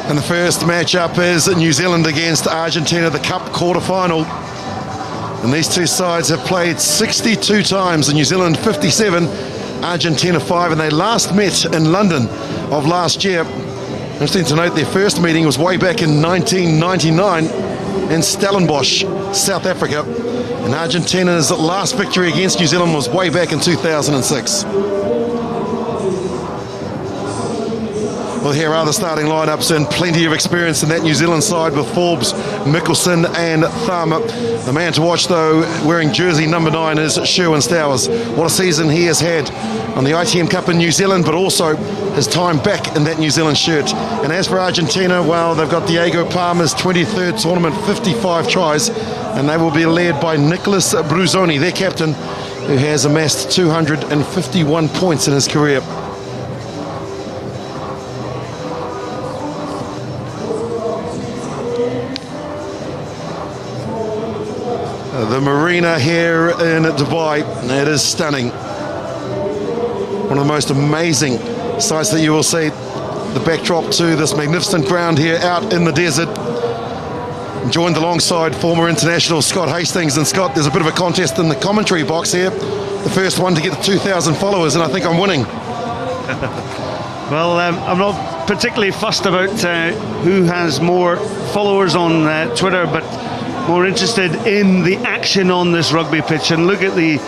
And the first matchup is New Zealand against Argentina, the Cup quarter-final. And these two sides have played 62 times, and New Zealand 57, Argentina 5, and they last met in London of last year. Interesting to note, their first meeting was way back in 1999 in Stellenbosch, South Africa. And Argentina's last victory against New Zealand was way back in 2006. Well, here are the starting lineups, and plenty of experience in that New Zealand side with Forbes, Mickelson and Tharma. The man to watch, though, wearing jersey number 9 is Sherwin Stowers. What a season he has had on the ITM Cup in New Zealand, but also his time back in that New Zealand shirt. And as for Argentina, well, they've got Diego Palma's 23rd tournament, 55 tries, and they will be led by Nicolas Bruzoni, their captain, who has amassed 251 points in his career. The marina here in Dubai, it is stunning. One of the most amazing sights that you will see. The backdrop to this magnificent ground here out in the desert. Joined alongside former international Scott Hastings. And Scott, there's a bit of a contest in the commentary box here. The first one to get to 2,000 followers, and I think I'm winning. Well, I'm not particularly fussed about who has more followers on Twitter, but more interested in the action on this rugby pitch. And look at the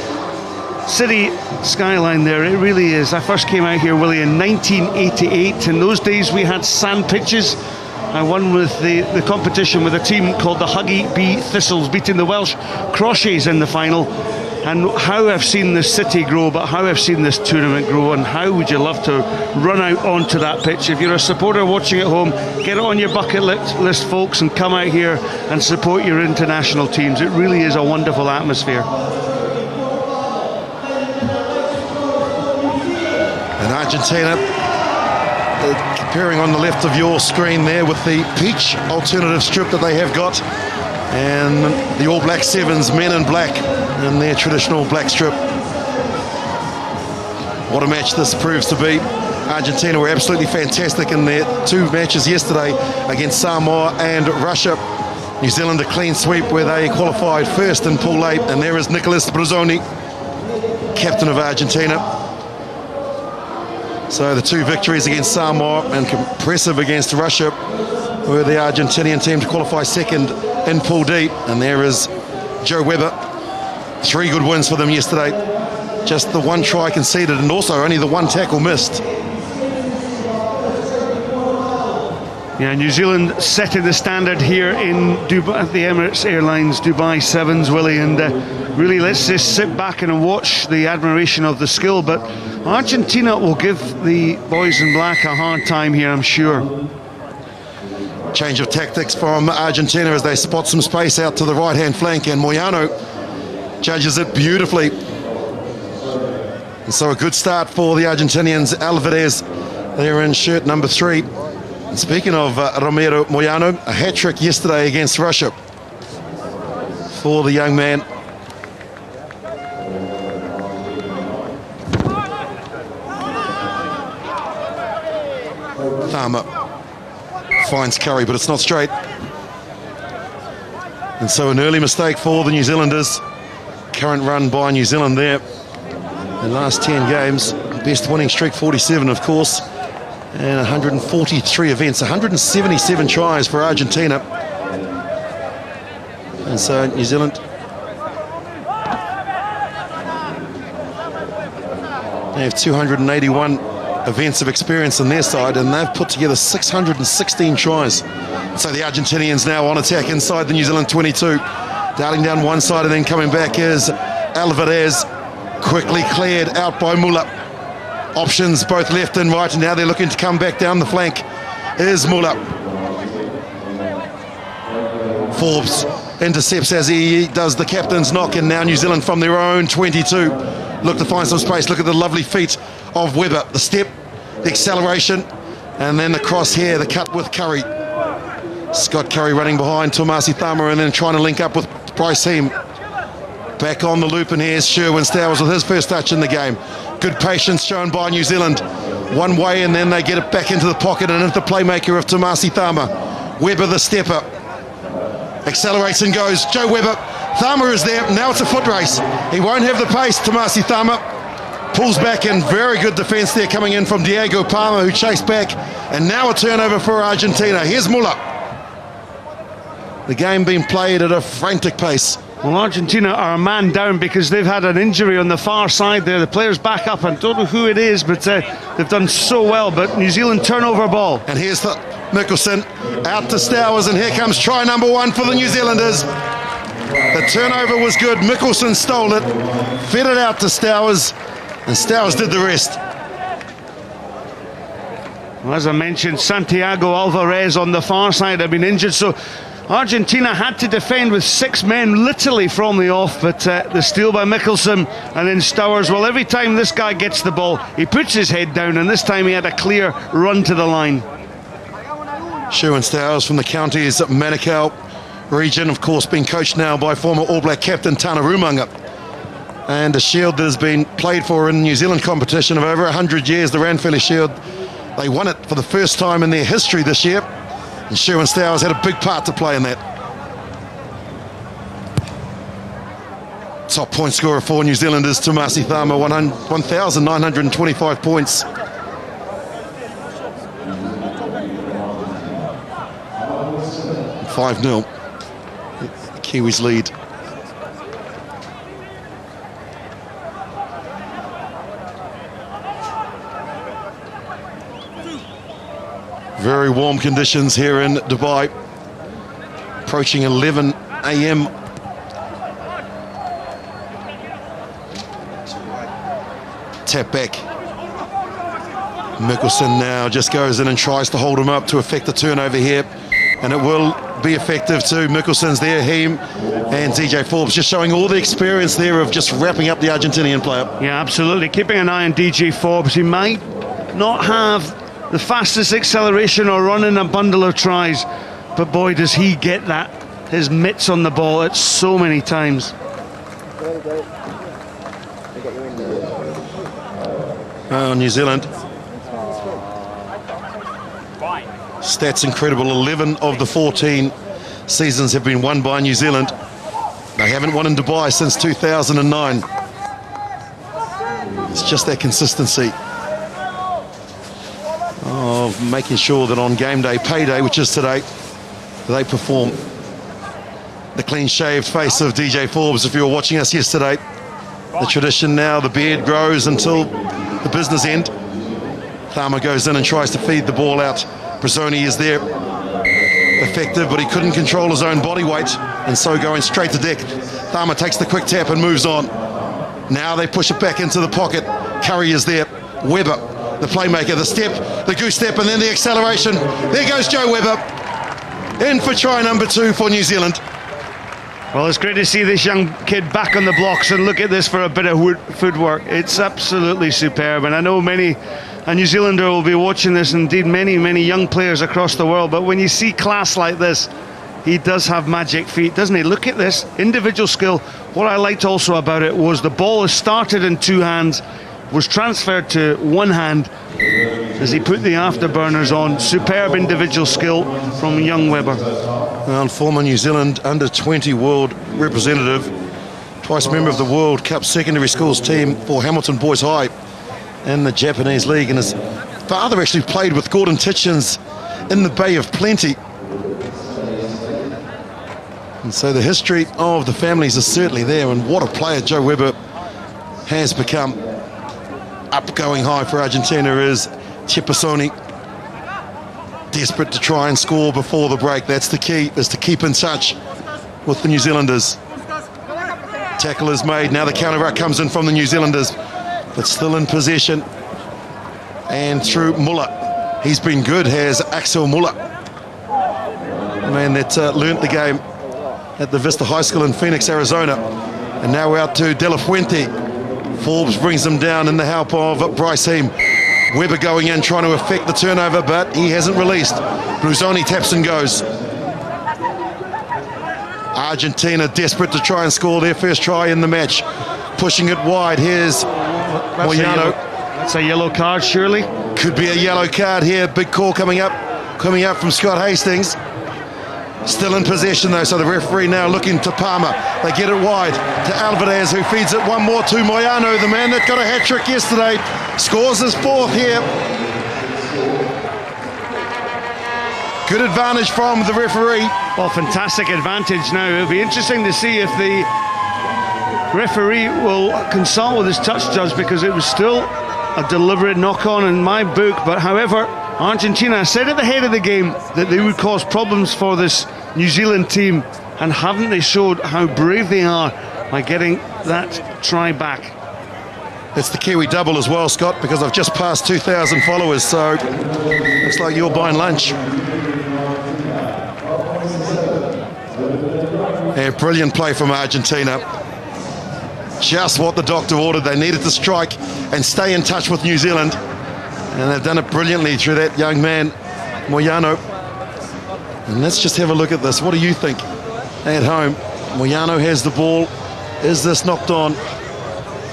city skyline there. It really is. I first came out here, Willie, in 1988. In those days we had sand pitches. I won with the competition with a team called the Huggy Bee Thistles, beating the Welsh Crauchetes in the final. And how I've seen this city grow, but how I've seen this tournament grow, and how would you love to run out onto that pitch? If you're a supporter watching at home, get it on your bucket list, folks, and come out here and support your international teams. It really is a wonderful atmosphere. And Argentina, appearing on the left of your screen there with the peach alternative strip that they have got, and the All Black Sevens, men in black, in their traditional black strip. What a match this proves to be. Argentina were absolutely fantastic in their two matches yesterday against Samoa and Russia. New Zealand a clean sweep where they qualified first in Pool 8, and there is Nicolas Bruzoni, captain of Argentina. So the two victories against Samoa and impressive against Russia were the Argentinian team to qualify second in Pool D. And there is Joe Webber. 3 good wins for them yesterday. Just the 1 try conceded, and also only the 1 tackle missed. Yeah, New Zealand setting the standard here in Dubai, the Emirates Airlines Dubai Sevens, Willie, and really let's just sit back and watch the admiration of the skill. But Argentina will give the boys in black a hard time here, I'm sure. Change of tactics from Argentina as they spot some space out to the right-hand flank, and Moyano judges it beautifully. And so a good start for the Argentinians. Alvarez there in shirt number 3. And speaking of Romero Moyano, a hat-trick yesterday against Russia for the young man. Tharma finds Curry, but it's not straight. And so an early mistake for the New Zealanders. Current run by New Zealand there. The last 10 games, best winning streak 47, of course, and 143 events, 177 tries for Argentina. And so New Zealand they have 281 events of experience on their side, and they've put together 616 tries. So the Argentinians now on attack inside the New Zealand 22. Darting down one side and then coming back is Alvarez. Quickly cleared out by Muller. Options both left and right, and now they're looking to come back down the flank. Is Muller. Forbes intercepts as he does the captain's knock, and now New Zealand from their own 22 look to find some space. Look at the lovely feet of Webber. The step, the acceleration, and then the cross here, the cut with Curry. Scott Curry running behind Tomasi Tharma and then trying to link up with Bryce Heem. Back on the loop, and here's Sherwin Stowers with his first touch in the game. Good patience shown by New Zealand. one way, and then they get it back into the pocket and into the playmaker of Tomasi Thama. Webber, the stepper, accelerates and goes. Joe Webber, Thama is there. Now it's a foot race. He won't have the pace. Tomasi Thama pulls back, and very good defense there coming in from Diego Palma, who chased back. And now a turnover for Argentina. Here's Muller. The game being played at a frantic pace. Well, Argentina are a man down because they've had an injury on the far side there. The player's back up, and don't know who it is, but they've done so well. But New Zealand turnover ball. And here's the Mikkelsen out to Stowers, and here comes try number 1 for the New Zealanders. The turnover was good. Mikkelsen stole it, fed it out to Stowers, and Stowers did the rest. Well, as I mentioned, Santiago Alvarez on the far side had been injured, so Argentina had to defend with 6 men literally from the off, but the steal by Mikkelsen and then Stowers. Well, every time this guy gets the ball, he puts his head down, and this time he had a clear run to the line. Shu and Stowers from the counties Manukau region, of course, being coached now by former All Black captain Tana Rumanga. And a shield that has been played for in New Zealand competition of over 100 years, the Ranfurly Shield. They won it for the first time in their history this year. And Shu and Stowers had a big part to play in that. Top point scorer for New Zealand is Tomasi Thama, 1,925 points. And 5-0. The Kiwis lead. Very warm conditions here in Dubai. Approaching 11 a.m. Tap back. Mikkelsen now just goes in and tries to hold him up to effect the turnover here. And it will be effective too. Mikkelsen's there, him and DJ Forbes just showing all the experience there of just wrapping up the Argentinian player. Yeah, absolutely. Keeping an eye on DJ Forbes. He might not have the fastest acceleration or running a bundle of tries, but boy, does he get that, his mitts on the ball at so many times. Oh, New Zealand. Stats incredible. 11 of the 14 seasons have been won by New Zealand. They haven't won in Dubai since 2009. It's just that consistency of making sure that on game day, payday, which is today, they perform. The clean-shaved face of DJ Forbes, if you were watching us yesterday. The tradition now, the beard grows until the business end. Thama goes in and tries to feed the ball out. Brazzoni is there, effective, but he couldn't control his own body weight, and so going straight to deck. Thama takes the quick tap and moves on. Now they push it back into the pocket. Curry is there. Webber, the playmaker, the step, the goose step, and then the acceleration. There goes Joe Webber, in for try number 2 for New Zealand. Well, it's great to see this young kid back on the blocks, and look at this for a bit of footwork. It's absolutely superb, and I know many a New Zealander will be watching this, indeed many young players across the world, but when you see class like this, he does have magic feet, doesn't he? Look at this, individual skill. What I liked also about it was the ball is started in 2 hands, was transferred to 1 hand as he put the afterburners on. Superb individual skill from young Webber. Well, former New Zealand under-20 world representative, twice member of the World Cup secondary schools team for Hamilton Boys High in the Japanese League, and his father actually played with Gordon Titchens in the Bay of Plenty. And so the history of the families is certainly there, and what a player Joe Webber has become. Up going high for Argentina is Chipasoni. Desperate to try and score before the break. That's the key, is to keep in touch with the New Zealanders. Tackle is made. Now the counter-ruck comes in from the New Zealanders, but still in possession. And through Muller. He's been good, has Axel Muller. The man that learnt the game at the Vista High School in Phoenix, Arizona. And now we're out to De La Fuente. Forbes brings him down in the help of Bryce Heem. Webber going in, trying to effect the turnover, but he hasn't released. Brazzoni taps and goes. Argentina desperate to try and score their first try in the match. Pushing it wide. Here's Moyano. That's a yellow card, surely. Could be a yellow card here. Big call coming up from Scott Hastings. Still in possession though, so the referee now looking to Palmer. They get it wide to Alvarez, who feeds it one more to Moyano, the man that got a hat-trick yesterday. Scores his fourth here. Good advantage from the referee. Well, fantastic advantage now. It'll be interesting to see if the referee will consult with his touch judge, because it was still a deliberate knock-on in my book. But however, Argentina said at the head of the game that they would cause problems for this New Zealand team, and haven't they showed how brave they are by getting that try back. It's the Kiwi double as well, Scott, because I've just passed 2,000 followers, so looks like you're buying lunch. And brilliant play from Argentina. Just what the doctor ordered. They needed to strike and stay in touch with New Zealand. And they've done it brilliantly through that young man, Moyano. And let's just have a look at this. What do you think at home? Moyano has the ball. Is this knocked on?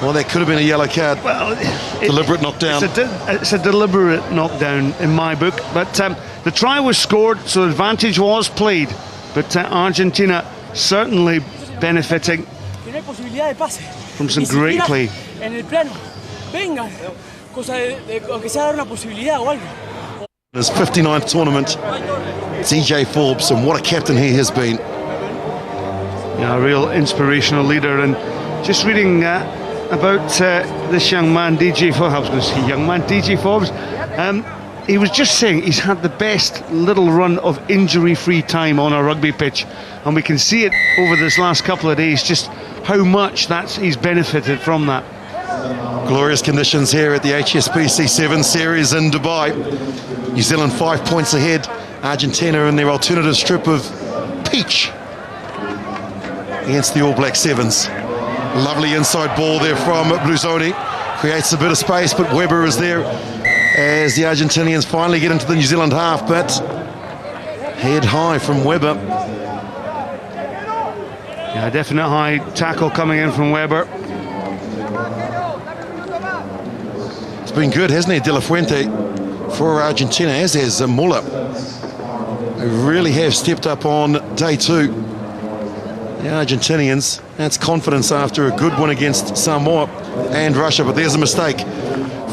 Well, that could have been a yellow card. Well, deliberate knockdown. It's a deliberate knockdown in my book. But the try was scored, so advantage was played. But Argentina certainly benefiting from some great play. His 59th tournament, DJ Forbes, and what a captain he has been. Yeah, a real inspirational leader. And just reading about this young man, DJ Forbes, I was going to say young man, DJ Forbes, he was just saying he's had the best little run of injury-free time on a rugby pitch, and we can see it over this last couple of days, just how much he's benefited from that. Glorious conditions here at the HSBC 7 Series in Dubai. New Zealand 5 points ahead. Argentina in their alternative strip of peach against the All Black Sevens. Lovely inside ball there from Bluzzoni. Creates a bit of space, but Weber is there as the Argentinians finally get into the New Zealand half, but head high from Weber. Yeah, definite high tackle coming in from Weber. It's been good, hasn't it, De La Fuente, for Argentina, as has Muller. They really have stepped up on day two. The Argentinians, that's confidence after a good win against Samoa and Russia, but there's a mistake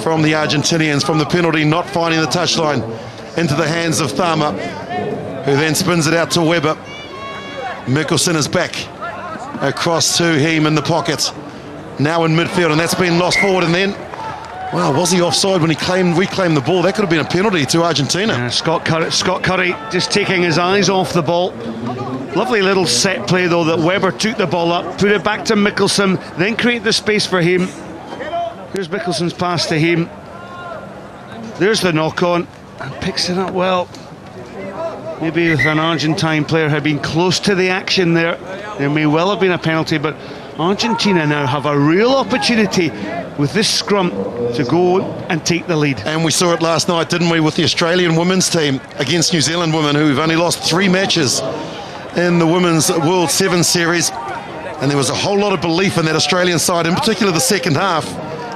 from the Argentinians, from the penalty, not finding the touchline, into the hands of Thama, who then spins it out to Weber. Mikkelsen is back across to him in the pocket, now in midfield, and that's been lost forward. And then, wow, was he offside when he reclaimed the ball? That could have been a penalty to Argentina. Yeah, Scott Curry just taking his eyes off the ball. Lovely little set play though, that Weber took the ball up, put it back to Mikkelsen, then create the space for him. Here's Mikkelsen's pass to him. There's the knock-on, and picks it up well. Maybe if an Argentine player had been close to the action there may well have been a penalty, but Argentina now have a real opportunity with this scrum to go and take the lead. And we saw it last night, didn't we, with the Australian women's team against New Zealand women, who've only lost 3 matches in the Women's World 7 Series. And there was a whole lot of belief in that Australian side, in particular the second half.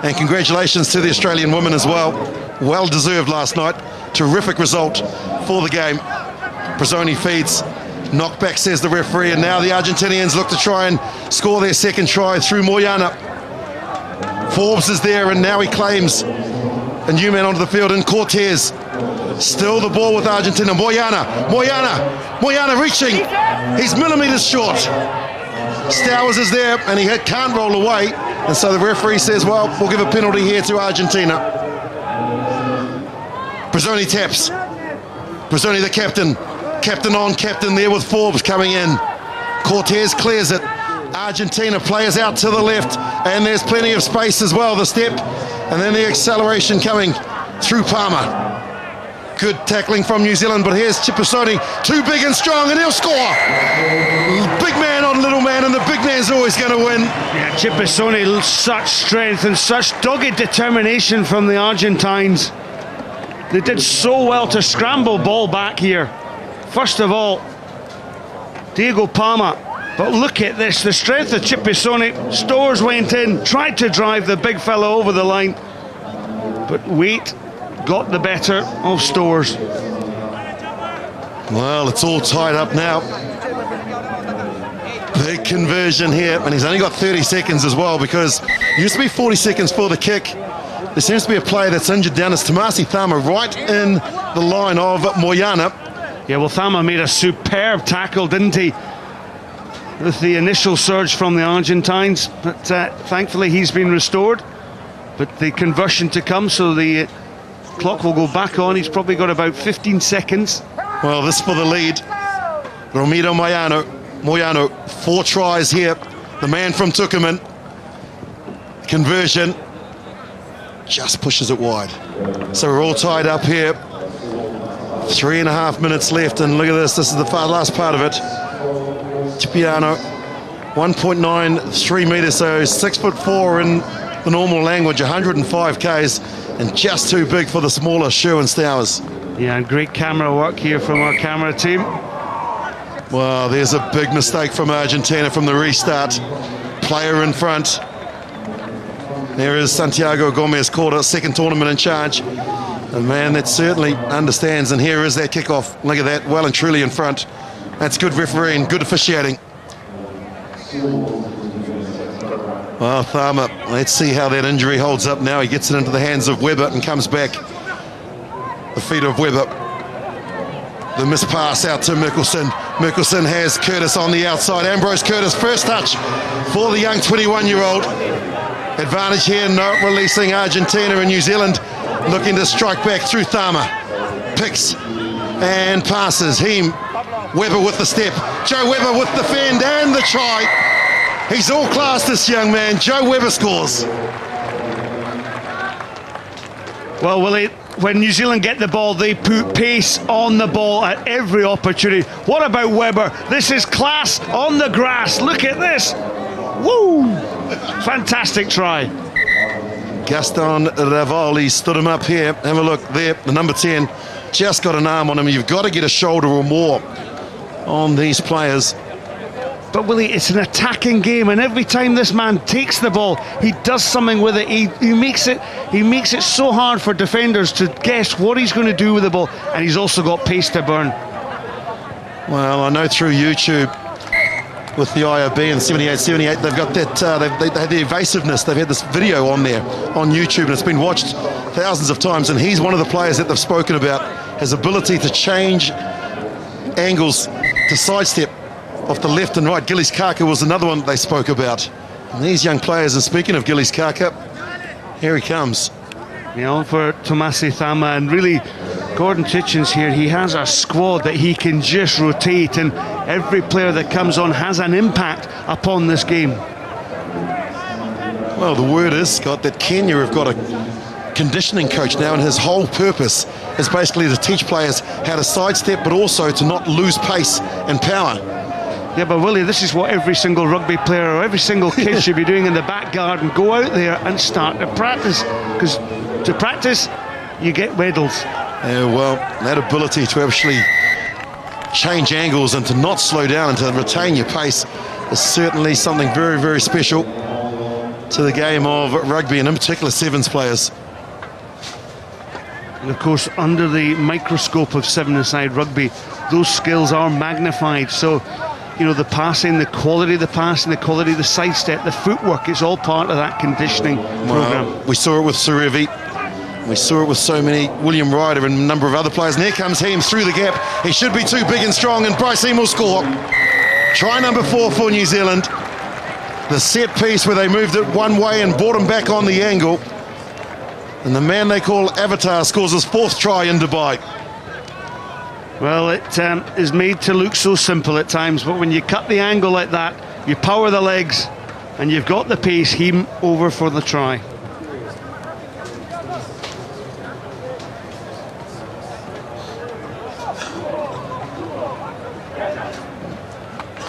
And congratulations to the Australian women as well. Well deserved last night. Terrific result for the game. Brazoni feeds. Knockback, says the referee. And now the Argentinians look to try and score their second try through Moyana. Forbes is there, and now he claims a new man onto the field in Cortez. Still the ball with Argentina. Moyana reaching. He's millimetres short. Stowers is there, and he can't roll away. And so the referee says, well, we'll give a penalty here to Argentina. Brazoni taps. Brazoni, the captain. Captain on, captain there with Forbes coming in. Cortez clears it. Argentina players out to the left, and there's plenty of space as well. The step, and then the acceleration coming through Palmer. Good tackling from New Zealand, but here's Chipisoni, too big and strong, and he'll score. Big man on little man, and the big man's always going to win. Yeah, Chipisoni, such strength and such dogged determination from the Argentines. They did so well to scramble ball back here. First of all, Diego Palma, but look at this, the strength of Chipisoni. Stowers went in, tried to drive the big fellow over the line. but weight got the better of Stores. Well, it's all tied up now. Big conversion here, and he's only got 30 seconds as well, because it used to be 40 seconds for the kick. There seems to be a player that's injured down as Tomasi Thama right in the line of Moyana. Yeah, well, Thama made a superb tackle, didn't he? With the initial surge from the Argentines, but thankfully he's been restored. But the conversion to come, so the clock will go back on. He's probably got about 15 seconds. Well, this for the lead. Romero Moyano, 4 tries here. The man from Tucumán. Conversion. Just pushes it wide. So we're all tied up here. 3.5 minutes left, and look at this. This is the last part of it. Cipriano, 1.93 meters, so 6'4" in the normal language, 105 Ks, and just too big for the smaller Shoe and Stowers. Yeah, and great camera work here from our camera team. Well, there's a big mistake from Argentina from the restart. Player in front. There is Santiago Gomez, called a second tournament in charge. A man that certainly understands, and here is that kickoff. Look at that, well and truly in front. That's good refereeing, good officiating. Well, Thama, let's see how that injury holds up now. He gets it into the hands of Weber and comes back. The feet of Weber. The missed pass out to Mikkelsen. Mikkelsen has Curtis on the outside. Ambrose Curtis, first touch for the young 21-year-old. Advantage here, not releasing Argentina and New Zealand. Looking to strike back through Thama. Picks and passes. Weber with the step. Joe Weber with the fend and the try. He's all class, this young man. Joe Weber scores. Well, Willie, when New Zealand get the ball, they put pace on the ball at every opportunity. What about Weber? This is class on the grass. Look at this. Woo! Fantastic try. Gaston Ravali stood him up here. Have a look there. The number 10 just got an arm on him. You've got to get a shoulder or more on these players. But Willie, it's an attacking game, and every time this man takes the ball, he does something with it. He makes it so hard for defenders to guess what he's going to do with the ball, and he's also got pace to burn. Well, I know through YouTube with the IOB and 78, they've got that, they had the evasiveness. They've had this video on there on YouTube, and it's been watched thousands of times, and he's one of the players that they've spoken about. His ability to change angles, to sidestep off the left and right. Gillies Kaka was another one that they spoke about. And these young players, and speaking of Gillies Kaka, here he comes. Yeah, for Tomasi Thama, and really Gordon Titchens here, he has a squad that he can just rotate, and every player that comes on has an impact upon this game. Well, the word is, Scott, that Kenya have got a conditioning coach now, and his whole purpose is basically to teach players how to sidestep, but also to not lose pace and power. Yeah, but Willie, this is what every single rugby player or every single kid should be doing in the back garden. Go out there and start to practice, because to practice, you get medals. Well, that ability to actually change angles and to not slow down and to retain your pace is certainly something very, very special to the game of rugby, and in particular sevens players. And of course, under the microscope of seven-a-side rugby, those skills are magnified. So, you know, the passing, the quality of the passing, the quality of the sidestep, the footwork, it's all part of that conditioning program. We saw it with Surevi. We saw it with so many, William Ryder and a number of other players. And here comes Heem through the gap. He should be too big and strong, and Bryce Heem will score. Try number 4 for New Zealand. The set piece where they moved it one way and brought him back on the angle. And the man they call Avatar scores his 4th try in Dubai. Well, it is made to look so simple at times, but when you cut the angle like that, you power the legs, and you've got the pace. Heem over for the try.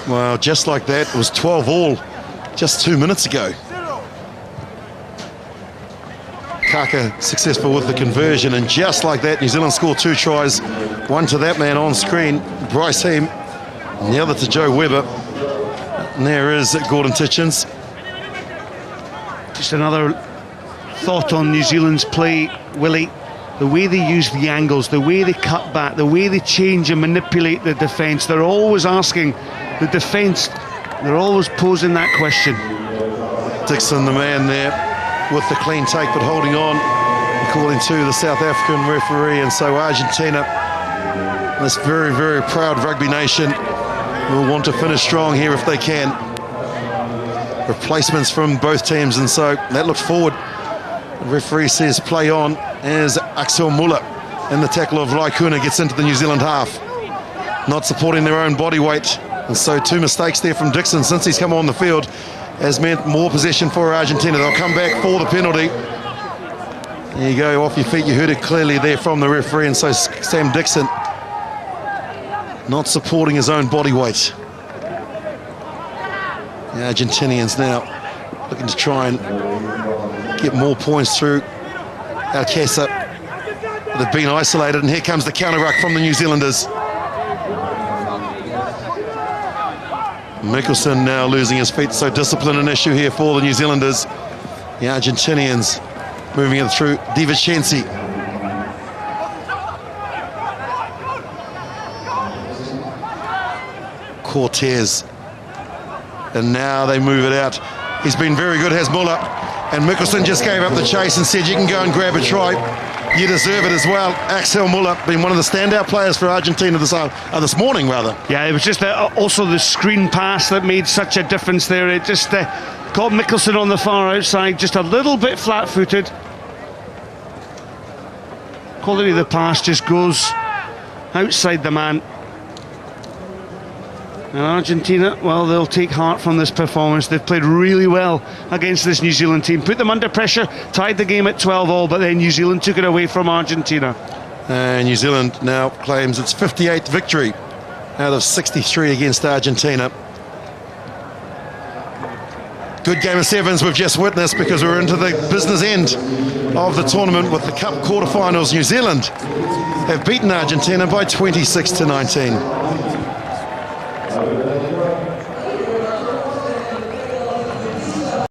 Well, just like that, it was 12 all just 2 minutes ago. Kaka successful with the conversion, and just like that, New Zealand scored 2 tries. One to that man on screen, Bryce Heem, and the other to Joe Weber. And there is Gordon Titchens. Just another thought on New Zealand's play, Willie. The way they use the angles, the way they cut back, the way they change and manipulate the defence. They're always asking the defence, they're always posing that question. Dixon, the man there, with the clean take, but holding on, according to the South African referee. And so Argentina, this very, very proud rugby nation, will want to finish strong here if they can. Replacements from both teams, and so that looks forward. The referee says play on as Axel Muller in the tackle of Raikkonen gets into the New Zealand half. Not supporting their own body weight, and so 2 mistakes there from Dixon since he's come on the field has meant more possession for Argentina. They'll come back for the penalty. There you go, off your feet. You heard it clearly there from the referee, and so Sam Dixon not supporting his own body weight. The Argentinians now looking to try and get more points through Alcasa. They've been isolated, and here comes the counter-ruck from the New Zealanders. Mikkelsen now losing his feet, so discipline an issue here for the New Zealanders. The Argentinians moving it through DiVincenzi. Cortez. And now they move it out. He's been very good, has Muller. And Mikkelsen just gave up the chase and said, you can go and grab a try. You deserve it as well. Axel Muller, been one of the standout players for Argentina this morning, rather. Yeah, it was just also the screen pass that made such a difference there. It just caught Mikkelsen on the far outside, just a little bit flat-footed. Quality of the pass just goes outside the man. And Argentina, well, they'll take heart from this performance. They've played really well against this New Zealand team. Put them under pressure, tied the game at 12-all, but then New Zealand took it away from Argentina. And New Zealand now claims its 58th victory out of 63 against Argentina. Good game of sevens we've just witnessed, because we're into the business end of the tournament with the Cup quarterfinals. New Zealand have beaten Argentina by 26-19.